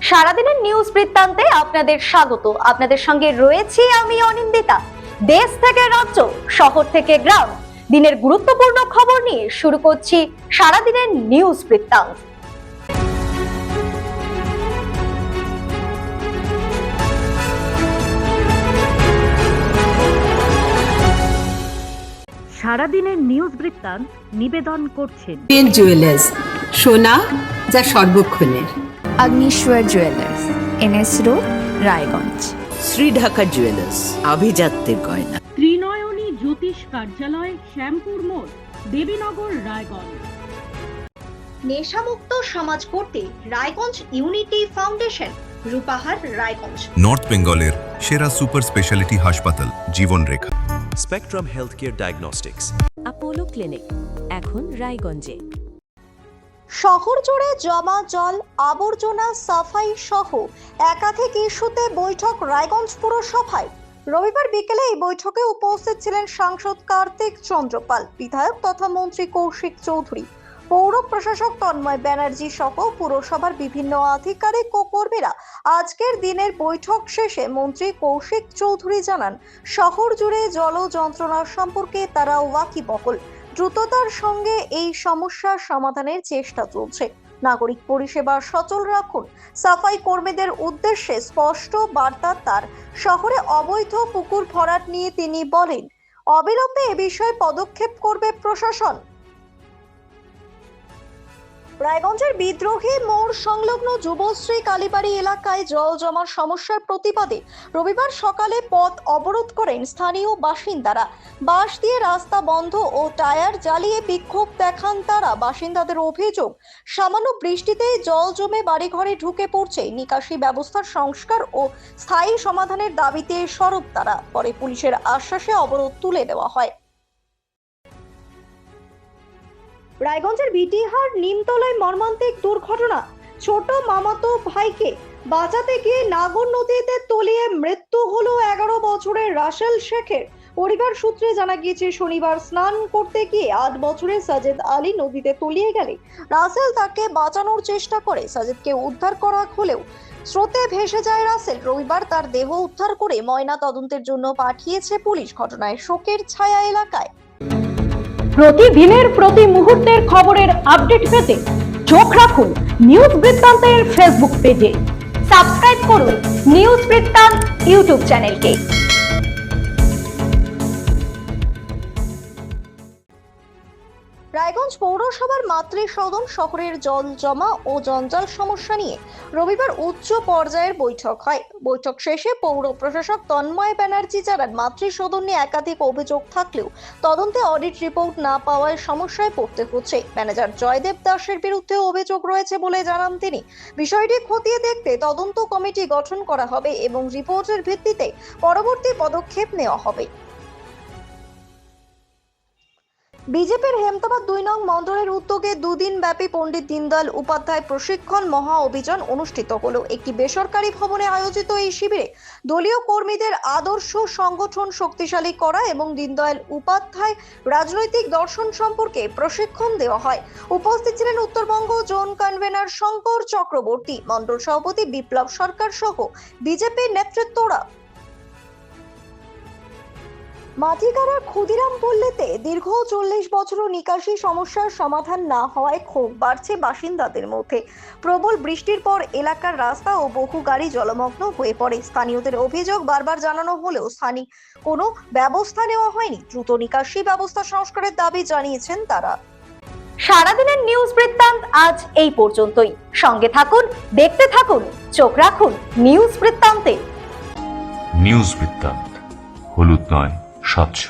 সারাদিনের নিউজ বৃত্তান্তে আপনাদের স্বাগত। আপনাদের সঙ্গে রয়েছি আমি অনিন্দিতা। দেশ থেকে রাজ্য, শহর থেকে গ্রাম, দিনের গুরুত্বপূর্ণ খবর নিয়ে শুরু করছি সারাদিনের নিউজ বৃত্তান্ত। সারাদিনের নিউজ বৃত্তান্ত নিবেদন করছেন জুয়েলার্স, সোনা যা সর্বক্ষণের। Agnishwar jewellers, NS road, Raiganj. Shri Dhaka jewellers, আভিজাত্যের গয়না। ত্রিনয়নী জ্যোতিষ কার্যালয়, শ্যামপুর মোড়, দেবীনগর, রায়গঞ্জ। নেশামুক্ত সমাজ করতে Raiganj unity foundation, Rupahar, Raiganj. North বেঙ্গলের সেরা সুপার স্পেশালিটি হাসপাতাল Jibanrekha. Spectrum health care diagnostics, Apollo clinic, এখন রায়গঞ্জে। শহর জুড়ে জমা জল, আবর্জনা সাফাই সহ একাধিক ইস্যুতে বৈঠক রায়গঞ্জ পুরসভায়। রবিবার বিকেলে এই বৈঠকে উপস্থিত ছিলেন সাংসদ কার্তিক চন্দ্রপাল, বিধায়ক তথা মন্ত্রী কৌশিক চৌধুরী, পৌর প্রশাসক তন্ময় ব্যানার্জি সহ পুরসভার বিভিন্ন আধিকারিক ও কর্মীরা। আজকের দিনের বৈঠক শেষে মন্ত্রী কৌশিক চৌধুরী জানান, শহর জুড়ে জল যন্ত্রণা সম্পর্কে তারা ওয়াকিবহল। দ্রুততার সঙ্গে এই সমস্যার সমাধানের চেষ্টা চলছে। নাগরিক পরিষেবা সচল রাখুন। সাফাই কর্মীদের উদ্দেশ্যে স্পষ্ট বার্তা তার। শহরে অবৈধ পুকুর ভরাট নিয়ে তিনি বলেন, অবিলম্বে এ বিষয়ে পদক্ষেপ করবে প্রশাসন। রায়গঞ্জের বিদ্রোহী মোড় সংলগ্ন যুবশ্রী কালীবাড়ি এলাকায় জল জমার সমস্যার প্রতিবাদে রবিবার সকালে পথ অবরোধ করেন স্থানীয় বাসিন্দারা। বাঁশ দিয়ে রাস্তা বন্ধ ও টায়ার জ্বালিয়ে বিক্ষোভ দেখান তারা। বাসিন্দাদের অভিযোগ, সামান্য বৃষ্টিতেই জল জমে বাড়িঘরে ঢুকে পড়ছে। নিকাশি ব্যবস্থার সংস্কার ও স্থায়ী সমাধানের দাবিতে সরব তারা। পরে পুলিশের আশ্বাসে অবরোধ তুলে দেওয়া হয়। রায়গঞ্জের বিটিহার নিমতলায় মর্মান্তিক দুর্ঘটনা। ছোট মামাতো ভাইকে বাঁচাতে গিয়ে নাগর নদীতে তলিয়ে মৃত্যু হলো 11 বছরের রাসেল শেখের। পরিবার সূত্রে জানা গিয়েছে, শনিবার স্নান করতে গিয়ে 8 বছরের সাজেদ আলী নদীতে তলিয়ে গেলে রাসেল তাকে বাঁচানোর চেষ্টা করে। সাজেদকে উদ্ধার করা হলেও স্রোতে ভেসে যায় রাসেল। রবিবার তার দেহ উদ্ধার করে ময়না তদন্তের জন্য পাঠিয়েছে পুলিশ। ঘটনায় শোকের ছায়া এলাকায়। প্রতিদিনের প্রতি মুহূর্তের খবরের আপডেট পেতে চোখ রাখুন নিউজ বৃত্তান্তের ফেসবুক পেজে। সাবস্ক্রাইব করুন নিউজ বৃত্তান্ত ইউটিউব চ্যানেলকে। রায়গঞ্জ পৌরসভার মাতৃসদন শহরের জল জমা ও জঞ্জাল সমস্যা নিয়ে রবিবার উচ্চ পর্যায়ের বৈঠক হয়। বৈঠক শেষে পৌর প্রশাসক তন্ময় ব্যানার্জি জানান, মাতৃসদন নিয়ে একাধিক অভিযোগ থাকলেও তদন্তে অডিট রিপোর্ট না পাওয়ায় সমস্যায় পড়তে হচ্ছে। ম্যানেজার জয়দেব দাসের বিরুদ্ধে অভিযোগ রয়েছে বলে জানান তিনি। বিষয়টি খতিয়ে দেখতে তদন্ত কমিটি গঠন করা হবে এবং রিপোর্টের ভিত্তিতে পরবর্তী পদক্ষেপ নেওয়া হবে। বিজেপির হেমতাবাদ 2 নং মন্ডলের উদ্যোগে দুদিন ব্যাপী পণ্ডিত দীনদয়াল উপাধ্যায় প্রশিক্ষণ মহা অভিযান অনুষ্ঠিত হলো। একটি বেসরকারি ভবনে আয়োজিত এই শিবিরে দলীয় কর্মীদের আদর্শ সংগঠন শক্তিশালী করা এবং দীনদয়াল উপাধ্যায় রাজনৈতিক দর্শন সম্পর্কে প্রশিক্ষণ দেওয়া হয়। উপস্থিত ছিলেন উত্তরবঙ্গ জোন কনভেনর শঙ্কর চক্রবর্তী, মন্ডল সভাপতি বিপ্লব সরকার সহ বিজেপির নেতৃত্বরা। মাটিগাড়ার ক্ষুদিরাম পল্লীতে দীর্ঘ 40 বছরও নিকাশি সমস্যার সমাধান না হওয়ায় ক্ষোভ বাড়ছে বাসিন্দাদের মধ্যে। প্রবল বৃষ্টির পর এলাকার রাস্তা ও বহু গাড়ি জলমগ্ন হয়ে পড়ে। স্থানীয়দের অভিযোগ, বারবার জানানো হলেও স্থানীয় কোনো ব্যবস্থা নেওয়া হয়নি। দ্রুত নিকাশি ব্যবস্থা সংস্কারের দাবি জানিয়েছেন তারা। সারাদিনের নিউজ বৃত্তান্ত আজ এই পর্যন্তই। সঙ্গে থাকুন, দেখতে থাকুন, চোখ রাখুন নিউজ বৃত্তান্তে। নিউজ বৃত্তান্ত, হলুদ নয়, স্বচ্ছ।